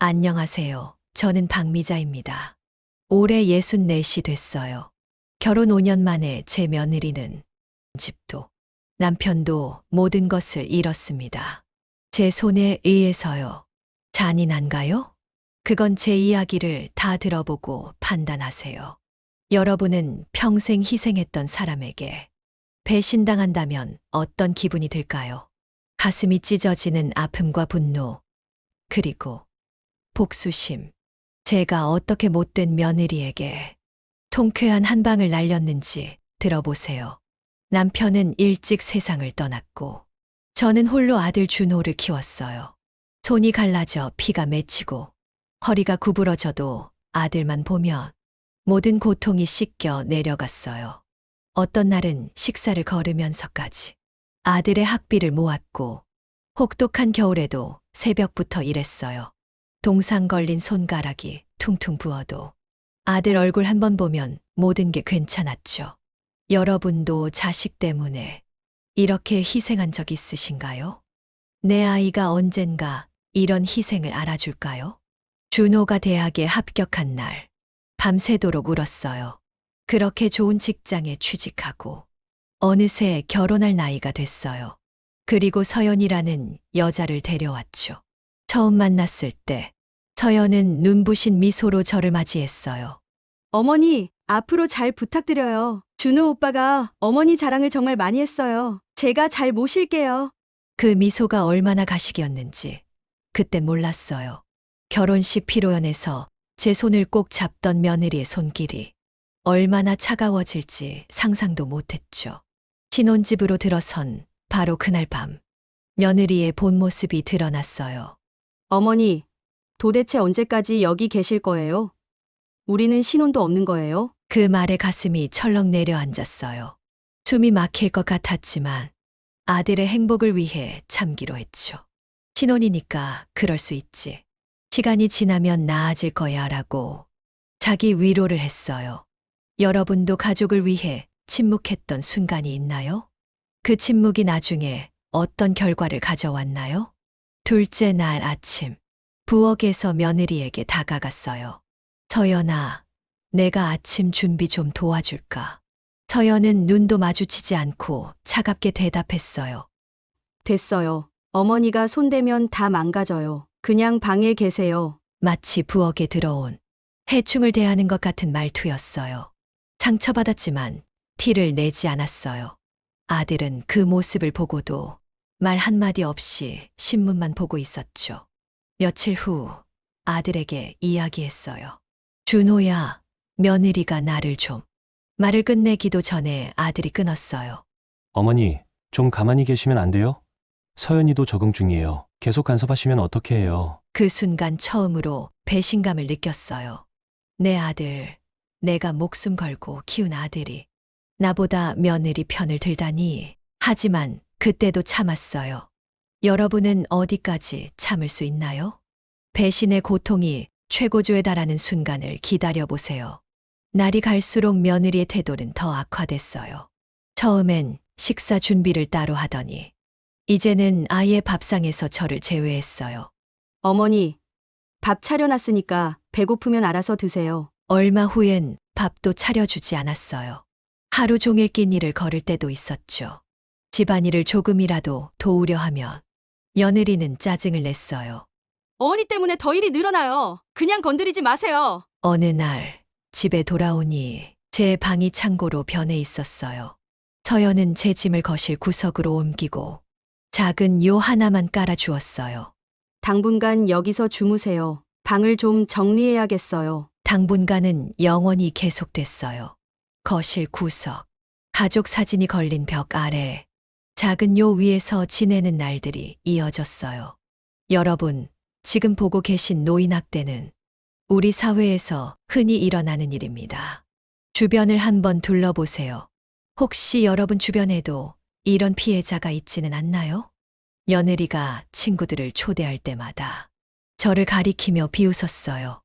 안녕하세요. 저는 박미자입니다. 올해 64이 됐어요. 결혼 5년 만에 제 며느리는 집도 남편도 모든 것을 잃었습니다. 제 손에 의해서요. 잔인한가요? 그건 제 이야기를 다 들어보고 판단하세요. 여러분은 평생 희생했던 사람에게 배신당한다면 어떤 기분이 들까요? 가슴이 찢어지는 아픔과 분노, 그리고 복수심. 제가 어떻게 못된 며느리에게 통쾌한 한 방을 날렸는지 들어보세요. 남편은 일찍 세상을 떠났고, 저는 홀로 아들 준호를 키웠어요. 손이 갈라져 피가 맺히고, 허리가 구부러져도 아들만 보면 모든 고통이 씻겨 내려갔어요. 어떤 날은 식사를 거르면서까지 아들의 학비를 모았고, 혹독한 겨울에도 새벽부터 일했어요. 동상 걸린 손가락이 퉁퉁 부어도 아들 얼굴 한 번 보면 모든 게 괜찮았죠. 여러분도 자식 때문에 이렇게 희생한 적 있으신가요? 내 아이가 언젠가 이런 희생을 알아줄까요? 준호가 대학에 합격한 날, 밤새도록 울었어요. 그렇게 좋은 직장에 취직하고, 어느새 결혼할 나이가 됐어요. 그리고 서연이라는 여자를 데려왔죠. 처음 만났을 때 서연은 눈부신 미소로 저를 맞이했어요. 어머니, 앞으로 잘 부탁드려요. 준호 오빠가 어머니 자랑을 정말 많이 했어요. 제가 잘 모실게요. 그 미소가 얼마나 가식이었는지 그때 몰랐어요. 결혼식 피로연에서 제 손을 꼭 잡던 며느리의 손길이 얼마나 차가워질지 상상도 못했죠. 신혼집으로 들어선 바로 그날 밤, 며느리의 본 모습이 드러났어요. 어머니, 도대체 언제까지 여기 계실 거예요? 우리는 신혼도 없는 거예요? 그 말에 가슴이 철렁 내려앉았어요. 숨이 막힐 것 같았지만 아들의 행복을 위해 참기로 했죠. 신혼이니까 그럴 수 있지. 시간이 지나면 나아질 거야 라고 자기 위로를 했어요. 여러분도 가족을 위해 침묵했던 순간이 있나요? 그 침묵이 나중에 어떤 결과를 가져왔나요? 둘째 날 아침, 부엌에서 며느리에게 다가갔어요. 서연아, 내가 아침 준비 좀 도와줄까? 서연은 눈도 마주치지 않고 차갑게 대답했어요. 됐어요. 어머니가 손대면 다 망가져요. 그냥 방에 계세요. 마치 부엌에 들어온 해충을 대하는 것 같은 말투였어요. 상처받았지만 티를 내지 않았어요. 아들은 그 모습을 보고도 말 한마디 없이 신문만 보고 있었죠. 며칠 후 아들에게 이야기했어요. 준호야, 며느리가 나를 좀. 말을 끝내기도 전에 아들이 끊었어요. 어머니, 좀 가만히 계시면 안 돼요? 서연이도 적응 중이에요. 계속 간섭하시면 어떻게 해요? 그 순간 처음으로 배신감을 느꼈어요. 내 아들, 내가 목숨 걸고 키운 아들이 나보다 며느리 편을 들다니. 하지만 그때도 참았어요. 여러분은 어디까지 참을 수 있나요? 배신의 고통이 최고조에 달하는 순간을 기다려보세요. 날이 갈수록 며느리의 태도는 더 악화됐어요. 처음엔 식사 준비를 따로 하더니 이제는 아예 밥상에서 저를 제외했어요. 어머니, 밥 차려놨으니까 배고프면 알아서 드세요. 얼마 후엔 밥도 차려주지 않았어요. 하루 종일 끼니를 걸을 때도 있었죠. 집안일을 조금이라도 도우려 하면 며느리는 짜증을 냈어요. 어머니 때문에 더 일이 늘어나요. 그냥 건드리지 마세요. 어느 날 집에 돌아오니 제 방이 창고로 변해 있었어요. 서연은 제 짐을 거실 구석으로 옮기고 작은 요 하나만 깔아주었어요. 당분간 여기서 주무세요. 방을 좀 정리해야겠어요. 당분간은 영원히 계속됐어요. 거실 구석, 가족 사진이 걸린 벽 아래, 작은 요 위에서 지내는 날들이 이어졌어요. 여러분, 지금 보고 계신 노인학대는 우리 사회에서 흔히 일어나는 일입니다. 주변을 한번 둘러보세요. 혹시 여러분 주변에도 이런 피해자가 있지는 않나요? 며느리가 친구들을 초대할 때마다 저를 가리키며 비웃었어요.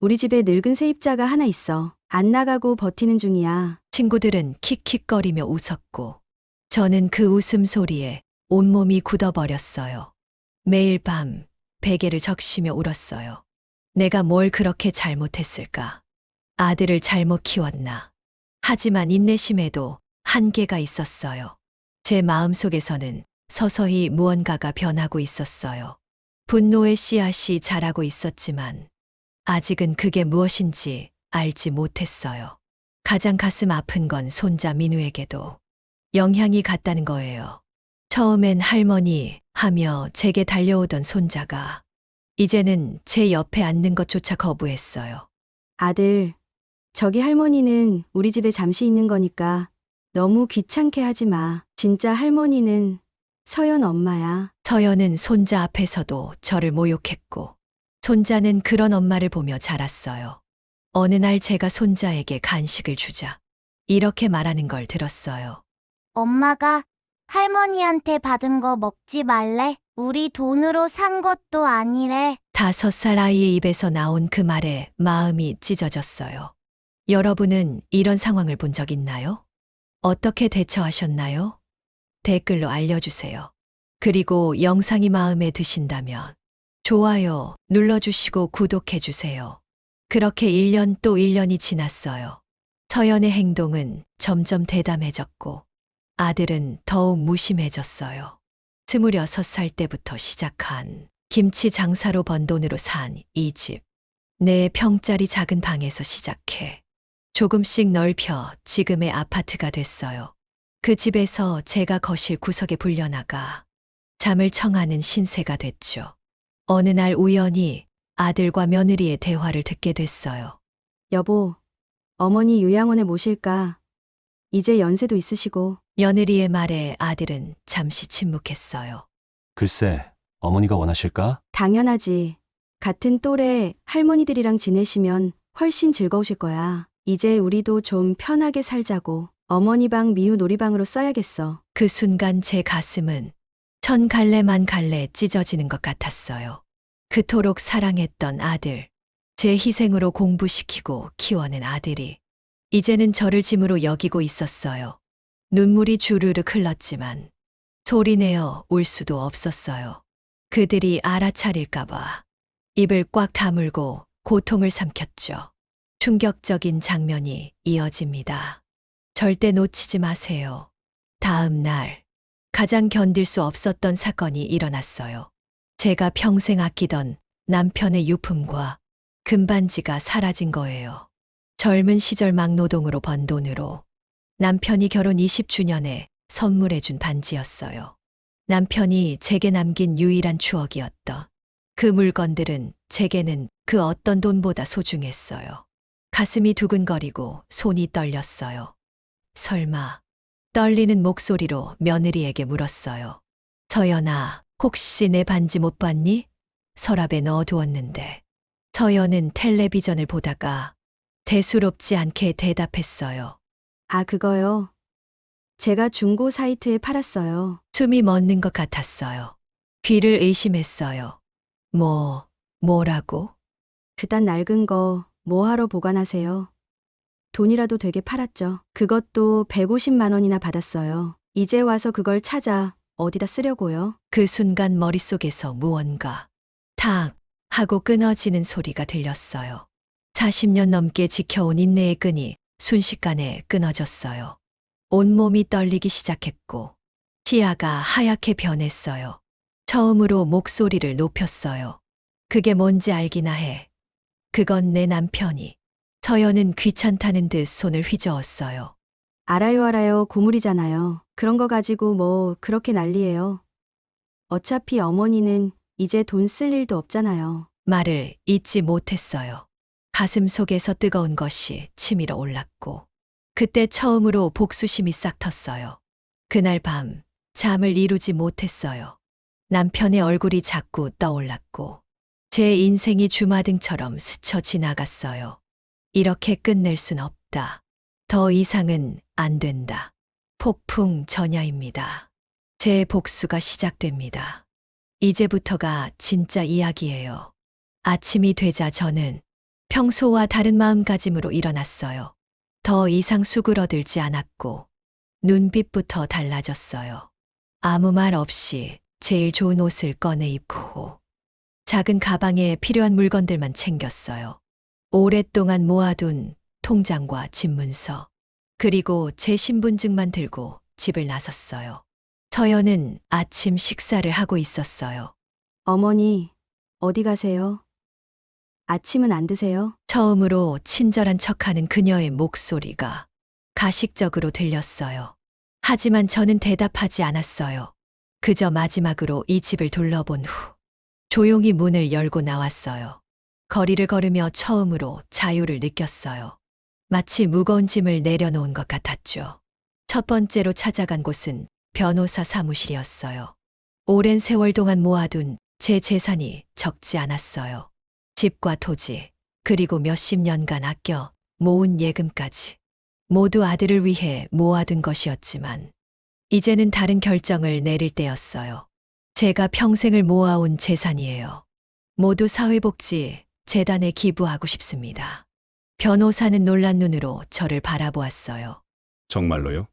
우리 집에 늙은 세입자가 하나 있어. 안 나가고 버티는 중이야. 친구들은 킥킥거리며 웃었고 저는 그 웃음소리에 온몸이 굳어버렸어요. 매일 밤 베개를 적시며 울었어요. 내가 뭘 그렇게 잘못했을까? 아들을 잘못 키웠나? 하지만 인내심에도 한계가 있었어요. 제 마음속에서는 서서히 무언가가 변하고 있었어요. 분노의 씨앗이 자라고 있었지만 아직은 그게 무엇인지 알지 못했어요. 가장 가슴 아픈 건 손자 민우에게도 영향이 갔다는 거예요. 처음엔 할머니 하며 제게 달려오던 손자가 이제는 제 옆에 앉는 것조차 거부했어요. 아들, 저기 할머니는 우리 집에 잠시 있는 거니까 너무 귀찮게 하지 마. 진짜 할머니는 서연 엄마야. 서연은 손자 앞에서도 저를 모욕했고 손자는 그런 엄마를 보며 자랐어요. 어느 날 제가 손자에게 간식을 주자 이렇게 말하는 걸 들었어요. 엄마가 할머니한테 받은 거 먹지 말래? 우리 돈으로 산 것도 아니래. 5살 아이의 입에서 나온 그 말에 마음이 찢어졌어요. 여러분은 이런 상황을 본 적 있나요? 어떻게 대처하셨나요? 댓글로 알려주세요. 그리고 영상이 마음에 드신다면 좋아요 눌러주시고 구독해주세요. 그렇게 1년 또 1년이 지났어요. 서연의 행동은 점점 대담해졌고 아들은 더욱 무심해졌어요. 26살 때부터 시작한 김치 장사로 번 돈으로 산 이 집. 4평짜리 작은 방에서 시작해 조금씩 넓혀 지금의 아파트가 됐어요. 그 집에서 제가 거실 구석에 불려나가 잠을 청하는 신세가 됐죠. 어느 날 우연히 아들과 며느리의 대화를 듣게 됐어요. 여보, 어머니 요양원에 모실까? 이제 연세도 있으시고. 며느리의 말에 아들은 잠시 침묵했어요. 글쎄, 어머니가 원하실까? 당연하지. 같은 또래 할머니들이랑 지내시면 훨씬 즐거우실 거야. 이제 우리도 좀 편하게 살자고. 어머니 방 미우 놀이방으로 써야겠어. 그 순간 제 가슴은 1000갈래만 갈래 찢어지는 것 같았어요. 그토록 사랑했던 아들, 제 희생으로 공부시키고 키워낸 아들이 이제는 저를 짐으로 여기고 있었어요. 눈물이 주르륵 흘렀지만 소리내어 울 수도 없었어요. 그들이 알아차릴까봐 입을 꽉 다물고 고통을 삼켰죠. 충격적인 장면이 이어집니다. 절대 놓치지 마세요. 다음 날 가장 견딜 수 없었던 사건이 일어났어요. 제가 평생 아끼던 남편의 유품과 금반지가 사라진 거예요. 젊은 시절 막노동으로 번 돈으로 남편이 결혼 20주년에 선물해준 반지였어요. 남편이 제게 남긴 유일한 추억이었던 그 물건들은 제게는 그 어떤 돈보다 소중했어요. 가슴이 두근거리고 손이 떨렸어요. 설마 떨리는 목소리로 며느리에게 물었어요. 서연아, 혹시 내 반지 못 봤니? 서랍에 넣어두었는데. 서연은 텔레비전을 보다가 대수롭지 않게 대답했어요. 아, 그거요. 제가 중고 사이트에 팔았어요. 숨이 멎는 것 같았어요. 귀를 의심했어요. 뭐라고? 그딴 낡은 거 뭐하러 보관하세요? 돈이라도 되게 팔았죠. 그것도 150만 원이나 받았어요. 이제 와서 그걸 찾아 어디다 쓰려고요? 그 순간 머릿속에서 무언가 탁 하고 끊어지는 소리가 들렸어요. 40년 넘게 지켜온 인내의 끈이 순식간에 끊어졌어요. 온몸이 떨리기 시작했고 시야가 하얗게 변했어요. 처음으로 목소리를 높였어요. 그게 뭔지 알기나 해. 그건 내 남편이. 서연은 귀찮다는 듯 손을 휘저었어요. 알아요, 고물이잖아요. 그런 거 가지고 뭐 그렇게 난리예요. 어차피 어머니는 이제 돈 쓸 일도 없잖아요. 말을 잇지 못했어요. 가슴 속에서 뜨거운 것이 치밀어 올랐고 그때 처음으로 복수심이 싹 텄어요. 그날 밤 잠을 이루지 못했어요. 남편의 얼굴이 자꾸 떠올랐고 제 인생이 주마등처럼 스쳐 지나갔어요. 이렇게 끝낼 순 없다. 더 이상은 안 된다. 폭풍 전야입니다. 제 복수가 시작됩니다. 이제부터가 진짜 이야기예요. 아침이 되자 저는 평소와 다른 마음가짐으로 일어났어요. 더 이상 수그러들지 않았고 눈빛부터 달라졌어요. 아무 말 없이 제일 좋은 옷을 꺼내 입고 작은 가방에 필요한 물건들만 챙겼어요. 오랫동안 모아둔 통장과 집문서, 그리고 제 신분증만 들고 집을 나섰어요. 서연은 아침 식사를 하고 있었어요. 어머니, 어디 가세요? 아침은 안 드세요? 처음으로 친절한 척하는 그녀의 목소리가 가식적으로 들렸어요. 하지만 저는 대답하지 않았어요. 그저 마지막으로 이 집을 둘러본 후 조용히 문을 열고 나왔어요. 거리를 걸으며 처음으로 자유를 느꼈어요. 마치 무거운 짐을 내려놓은 것 같았죠. 첫 번째로 찾아간 곳은 변호사 사무실이었어요. 오랜 세월 동안 모아둔 제 재산이 적지 않았어요. 집과 토지, 그리고 몇십 년간 아껴 모은 예금까지. 모두 아들을 위해 모아둔 것이었지만, 이제는 다른 결정을 내릴 때였어요. 제가 평생을 모아온 재산이에요. 모두 사회복지 재단에 기부하고 싶습니다. 변호사는 놀란 눈으로 저를 바라보았어요. 정말로요?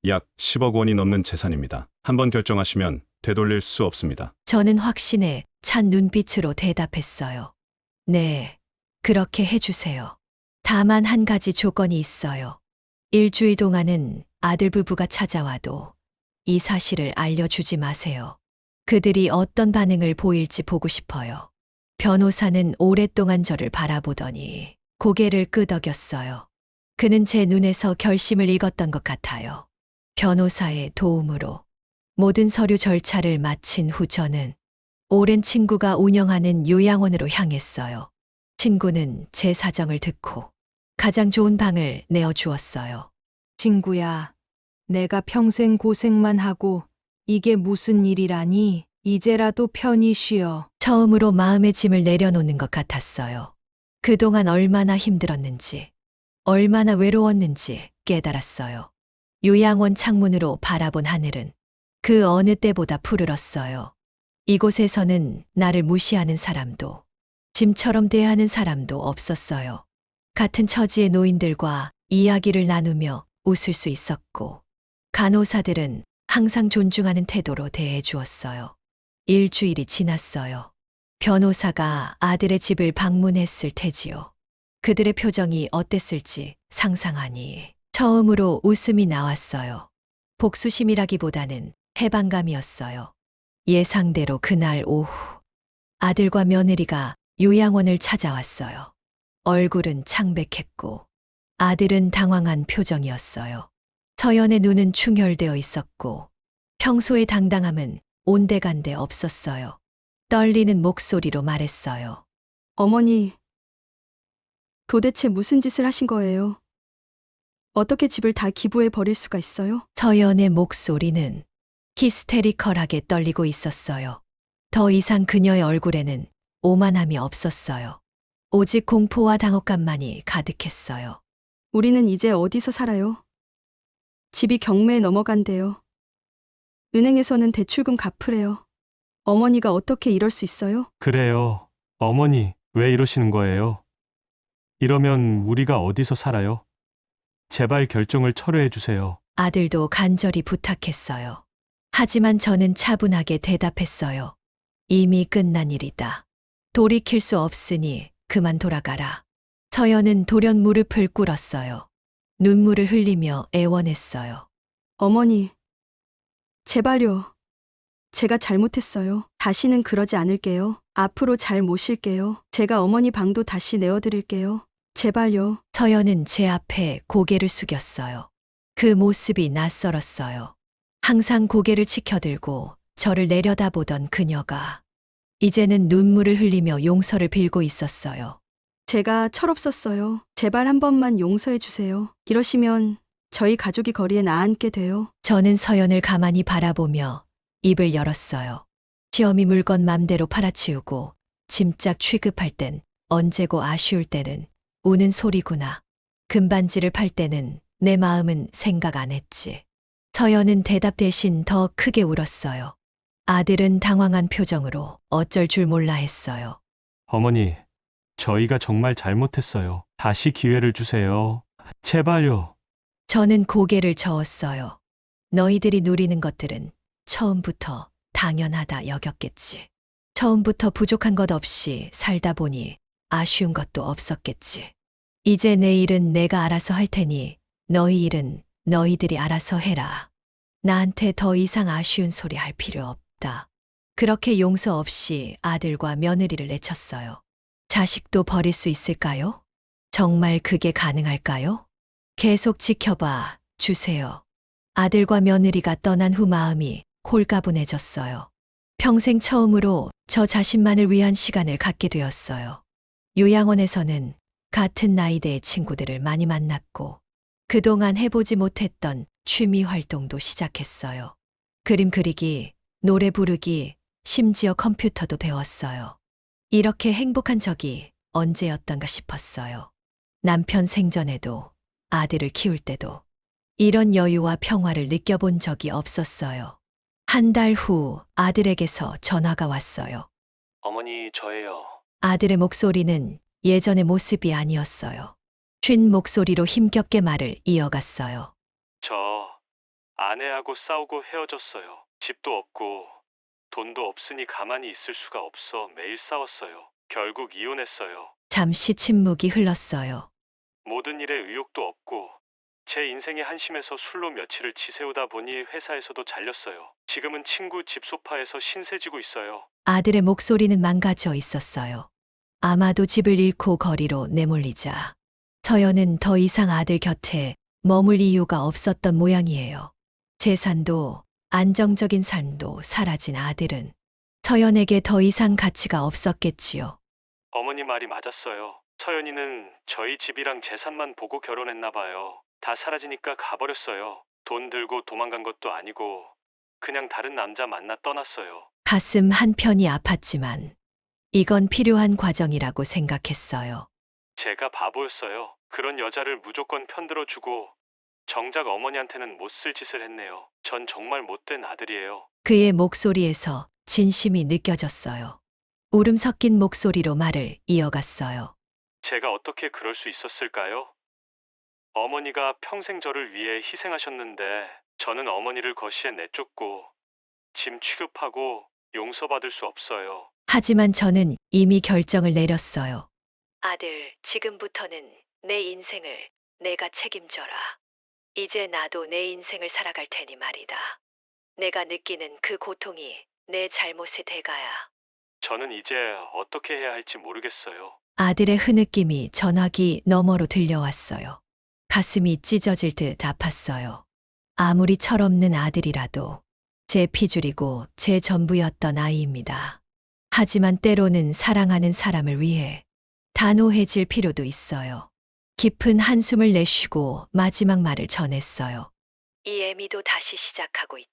약 10억 원이 넘는 재산입니다. 한번 결정하시면 되돌릴 수 없습니다. 저는 확신에 찬 눈빛으로 대답했어요. 네, 그렇게 해주세요. 다만 한 가지 조건이 있어요. 일주일 동안은 아들 부부가 찾아와도 이 사실을 알려주지 마세요. 그들이 어떤 반응을 보일지 보고 싶어요. 변호사는 오랫동안 저를 바라보더니 고개를 끄덕였어요. 그는 제 눈에서 결심을 읽었던 것 같아요. 변호사의 도움으로 모든 서류 절차를 마친 후 저는 오랜 친구가 운영하는 요양원으로 향했어요. 친구는 제 사정을 듣고 가장 좋은 방을 내어주었어요. 친구야, 내가 평생 고생만 하고 이게 무슨 일이라니? 이제라도 편히 쉬어. 처음으로 마음의 짐을 내려놓는 것 같았어요. 그동안 얼마나 힘들었는지, 얼마나 외로웠는지 깨달았어요. 요양원 창문으로 바라본 하늘은 그 어느 때보다 푸르렀어요. 이곳에서는 나를 무시하는 사람도, 짐처럼 대하는 사람도 없었어요. 같은 처지의 노인들과 이야기를 나누며 웃을 수 있었고, 간호사들은 항상 존중하는 태도로 대해 주었어요. 일주일이 지났어요. 변호사가 아들의 집을 방문했을 테지요. 그들의 표정이 어땠을지 상상하니 처음으로 웃음이 나왔어요. 복수심이라기보다는 해방감이었어요. 예상대로 그날 오후 아들과 며느리가 요양원을 찾아왔어요. 얼굴은 창백했고 아들은 당황한 표정이었어요. 서연의 눈은 충혈되어 있었고 평소의 당당함은 온데간데 없었어요. 떨리는 목소리로 말했어요. 어머니, 도대체 무슨 짓을 하신 거예요? 어떻게 집을 다 기부해 버릴 수가 있어요? 서연의 목소리는 히스테리컬하게 떨리고 있었어요. 더 이상 그녀의 얼굴에는 오만함이 없었어요. 오직 공포와 당혹감만이 가득했어요. 우리는 이제 어디서 살아요? 집이 경매에 넘어간대요. 은행에서는 대출금 갚으래요. 어머니가 어떻게 이럴 수 있어요? 그래요. 어머니, 왜 이러시는 거예요? 이러면 우리가 어디서 살아요? 제발 결정을 철회해 주세요. 아들도 간절히 부탁했어요. 하지만 저는 차분하게 대답했어요. 이미 끝난 일이다. 돌이킬 수 없으니 그만 돌아가라. 서연은 돌연 무릎을 꿇었어요. 눈물을 흘리며 애원했어요. 어머니, 제발요. 제가 잘못했어요. 다시는 그러지 않을게요. 앞으로 잘 모실게요. 제가 어머니 방도 다시 내어드릴게요. 제발요. 서연은 제 앞에 고개를 숙였어요. 그 모습이 낯설었어요. 항상 고개를 치켜들고 저를 내려다보던 그녀가 이제는 눈물을 흘리며 용서를 빌고 있었어요. 제가 철없었어요. 제발 한 번만 용서해 주세요. 이러시면 저희 가족이 거리에 나앉게 돼요. 저는 서연을 가만히 바라보며 입을 열었어요. 시어미 물건 맘대로 팔아치우고 짐짝 취급할 땐 언제고 아쉬울 때는 우는 소리구나. 금반지를 팔 때는 내 마음은 생각 안 했지. 서연은 대답 대신 더 크게 울었어요. 아들은 당황한 표정으로 어쩔 줄 몰라 했어요. 어머니, 저희가 정말 잘못했어요. 다시 기회를 주세요. 제발요. 저는 고개를 저었어요. 너희들이 누리는 것들은 처음부터 당연하다 여겼겠지. 처음부터 부족한 것 없이 살다 보니 아쉬운 것도 없었겠지. 이제 내 일은 내가 알아서 할 테니 너희 일은 너희들이 알아서 해라. 나한테 더 이상 아쉬운 소리 할 필요 없다. 그렇게 용서 없이 아들과 며느리를 내쳤어요. 자식도 버릴 수 있을까요? 정말 그게 가능할까요? 계속 지켜봐 주세요. 아들과 며느리가 떠난 후 마음이 홀가분해졌어요. 평생 처음으로 저 자신만을 위한 시간을 갖게 되었어요. 요양원에서는 같은 나이대의 친구들을 많이 만났고 그동안 해보지 못했던 취미 활동도 시작했어요. 그림 그리기, 노래 부르기, 심지어 컴퓨터도 배웠어요. 이렇게 행복한 적이 언제였던가 싶었어요. 남편 생전에도 아들을 키울 때도 이런 여유와 평화를 느껴본 적이 없었어요. 한 달 후 아들에게서 전화가 왔어요. 어머니, 저예요. 아들의 목소리는 예전의 모습이 아니었어요. 쉰 목소리로 힘겹게 말을 이어갔어요. 저 아내하고 싸우고 헤어졌어요. 집도 없고 돈도 없으니 가만히 있을 수가 없어 매일 싸웠어요. 결국 이혼했어요. 잠시 침묵이 흘렀어요. 모든 일에 의욕도 없고 제 인생이 한심해서 술로 며칠을 지새우다 보니 회사에서도 잘렸어요. 지금은 친구 집 소파에서 신세지고 있어요. 아들의 목소리는 망가져 있었어요. 아마도 집을 잃고 거리로 내몰리자 서연은 더 이상 아들 곁에 머물 이유가 없었던 모양이에요. 재산도 안정적인 삶도 사라진 아들은 서연에게 더 이상 가치가 없었겠지요. 어머니 말이 맞았어요. 서연이는 저희 집이랑 재산만 보고 결혼했나 봐요. 다 사라지니까 가버렸어요. 돈 들고 도망간 것도 아니고 그냥 다른 남자 만나 떠났어요. 가슴 한편이 아팠지만 이건 필요한 과정이라고 생각했어요. 제가 바보였어요. 그런 여자를 무조건 편들어주고 정작 어머니한테는 못 쓸 짓을 했네요. 전 정말 못된 아들이에요. 그의 목소리에서 진심이 느껴졌어요. 울음 섞인 목소리로 말을 이어갔어요. 제가 어떻게 그럴 수 있었을까요? 어머니가 평생 저를 위해 희생하셨는데 저는 어머니를 거시에 내쫓고 짐 취급하고 용서받을 수 없어요. 하지만 저는 이미 결정을 내렸어요. 아들, 지금부터는 내 인생을 내가 책임져라. 이제 나도 내 인생을 살아갈 테니 말이다. 내가 느끼는 그 고통이 내 잘못의 대가야. 저는 이제 어떻게 해야 할지 모르겠어요. 아들의 흐느낌이 전화기 너머로 들려왔어요. 가슴이 찢어질 듯 아팠어요. 아무리 철없는 아들이라도 제 피줄이고 제 전부였던 아이입니다. 하지만 때로는 사랑하는 사람을 위해 단호해질 필요도 있어요. 깊은 한숨을 내쉬고 마지막 말을 전했어요. 이 애미도 다시 시작하고 있지.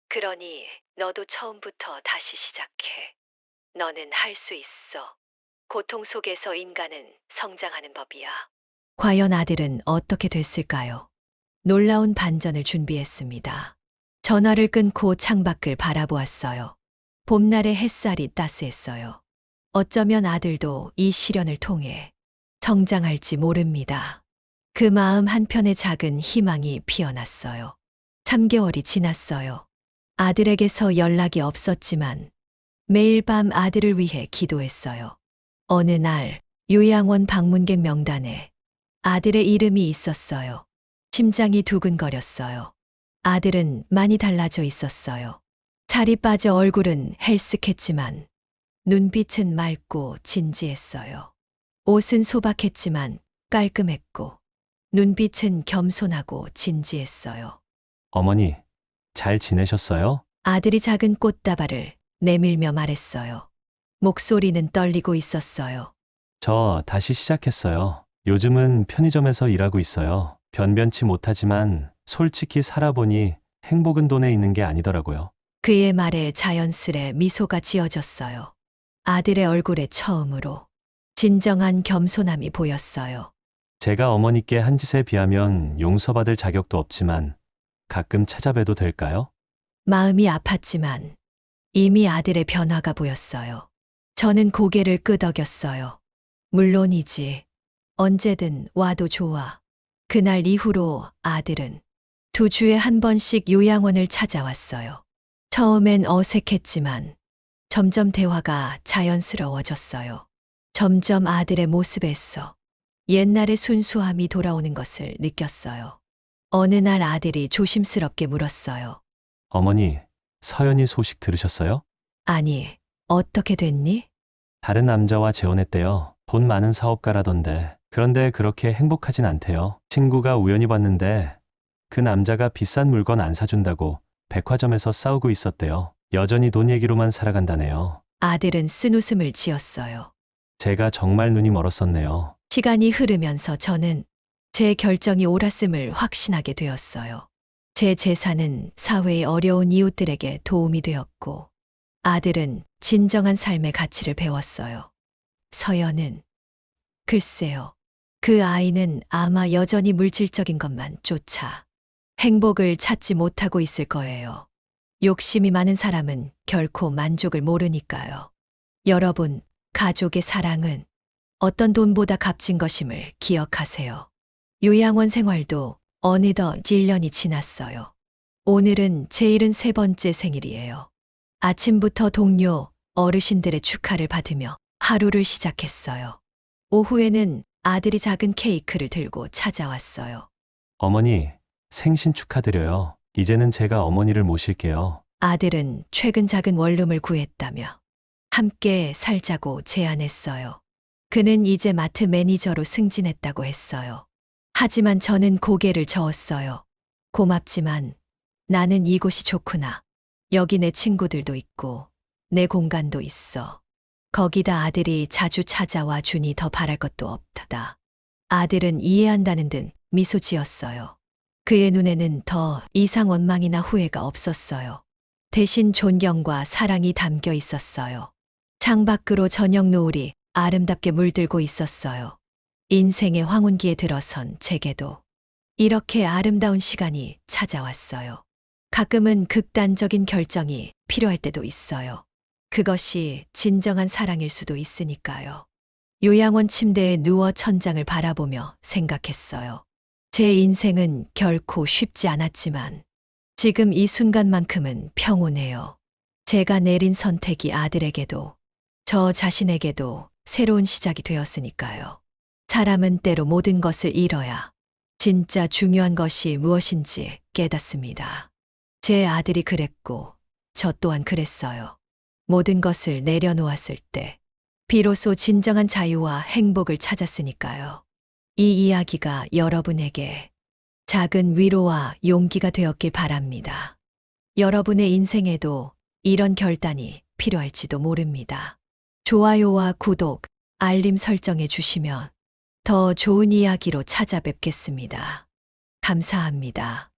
그러니 너도 처음부터 다시 시작해. 너는 할 수 있어. 고통 속에서 인간은 성장하는 법이야. 과연 아들은 어떻게 됐을까요? 놀라운 반전을 준비했습니다. 전화를 끊고 창밖을 바라보았어요. 봄날의 햇살이 따스했어요. 어쩌면 아들도 이 시련을 통해 성장할지 모릅니다. 그 마음 한편에 작은 희망이 피어났어요. 3개월이 지났어요. 아들에게서 연락이 없었지만 매일 밤 아들을 위해 기도했어요. 어느 날 요양원 방문객 명단에 아들의 이름이 있었어요. 심장이 두근거렸어요. 아들은 많이 달라져 있었어요. 살이 빠져 얼굴은 헬쓱했지만 눈빛은 맑고 진지했어요. 옷은 소박했지만 깔끔했고 눈빛은 겸손하고 진지했어요. 어머니, 잘 지내셨어요? 아들이 작은 꽃다발을 내밀며 말했어요. 목소리는 떨리고 있었어요. 저 다시 시작했어요. 요즘은 편의점에서 일하고 있어요. 변변치 못하지만 솔직히 살아보니 행복은 돈에 있는 게 아니더라고요. 그의 말에 자연스레 미소가 지어졌어요. 아들의 얼굴에 처음으로 진정한 겸손함이 보였어요. 제가 어머니께 한 짓에 비하면 용서받을 자격도 없지만 가끔 찾아뵈도 될까요? 마음이 아팠지만 이미 아들의 변화가 보였어요. 저는 고개를 끄덕였어요. 물론이지. 언제든 와도 좋아. 그날 이후로 아들은 2주에 한 번씩 요양원을 찾아왔어요. 처음엔 어색했지만 점점 대화가 자연스러워졌어요. 점점 아들의 모습에서 옛날의 순수함이 돌아오는 것을 느꼈어요. 어느 날 아들이 조심스럽게 물었어요. 어머니, 서연이 소식 들으셨어요? 아니, 어떻게 됐니? 다른 남자와 재혼했대요. 돈 많은 사업가라던데. 그런데 그렇게 행복하진 않대요. 친구가 우연히 봤는데 그 남자가 비싼 물건 안 사준다고 백화점에서 싸우고 있었대요. 여전히 돈 얘기로만 살아간다네요. 아들은 쓴웃음을 지었어요. 제가 정말 눈이 멀었었네요. 시간이 흐르면서 저는 제 결정이 옳았음을 확신하게 되었어요. 제 재산은 사회의 어려운 이웃들에게 도움이 되었고, 아들은 진정한 삶의 가치를 배웠어요. 서연은, 글쎄요. 그 아이는 아마 여전히 물질적인 것만 쫓아 행복을 찾지 못하고 있을 거예요. 욕심이 많은 사람은 결코 만족을 모르니까요. 여러분, 가족의 사랑은 어떤 돈보다 값진 것임을 기억하세요. 요양원 생활도 어느덧 1년이 지났어요. 오늘은 제 73번째 생일이에요. 아침부터 동료, 어르신들의 축하를 받으며 하루를 시작했어요. 오후에는 아들이 작은 케이크를 들고 찾아왔어요. 어머니, 생신 축하드려요. 이제는 제가 어머니를 모실게요. 아들은 최근 작은 원룸을 구했다며 함께 살자고 제안했어요. 그는 이제 마트 매니저로 승진했다고 했어요. 하지만 저는 고개를 저었어요. 고맙지만 나는 이곳이 좋구나. 여기 내 친구들도 있고 내 공간도 있어. 거기다 아들이 자주 찾아와 주니 더 바랄 것도 없다. 아들은 이해한다는 듯 미소 지었어요. 그의 눈에는 더 이상 원망이나 후회가 없었어요. 대신 존경과 사랑이 담겨 있었어요. 창밖으로 저녁 노을이 아름답게 물들고 있었어요. 인생의 황혼기에 들어선 제게도 이렇게 아름다운 시간이 찾아왔어요. 가끔은 극단적인 결정이 필요할 때도 있어요. 그것이 진정한 사랑일 수도 있으니까요. 요양원 침대에 누워 천장을 바라보며 생각했어요. 제 인생은 결코 쉽지 않았지만 지금 이 순간만큼은 평온해요. 제가 내린 선택이 아들에게도 저 자신에게도 새로운 시작이 되었으니까요. 사람은 때로 모든 것을 잃어야 진짜 중요한 것이 무엇인지 깨닫습니다. 제 아들이 그랬고 저 또한 그랬어요. 모든 것을 내려놓았을 때 비로소 진정한 자유와 행복을 찾았으니까요. 이 이야기가 여러분에게 작은 위로와 용기가 되었길 바랍니다. 여러분의 인생에도 이런 결단이 필요할지도 모릅니다. 좋아요와 구독, 알림 설정해 주시면 더 좋은 이야기로 찾아뵙겠습니다. 감사합니다.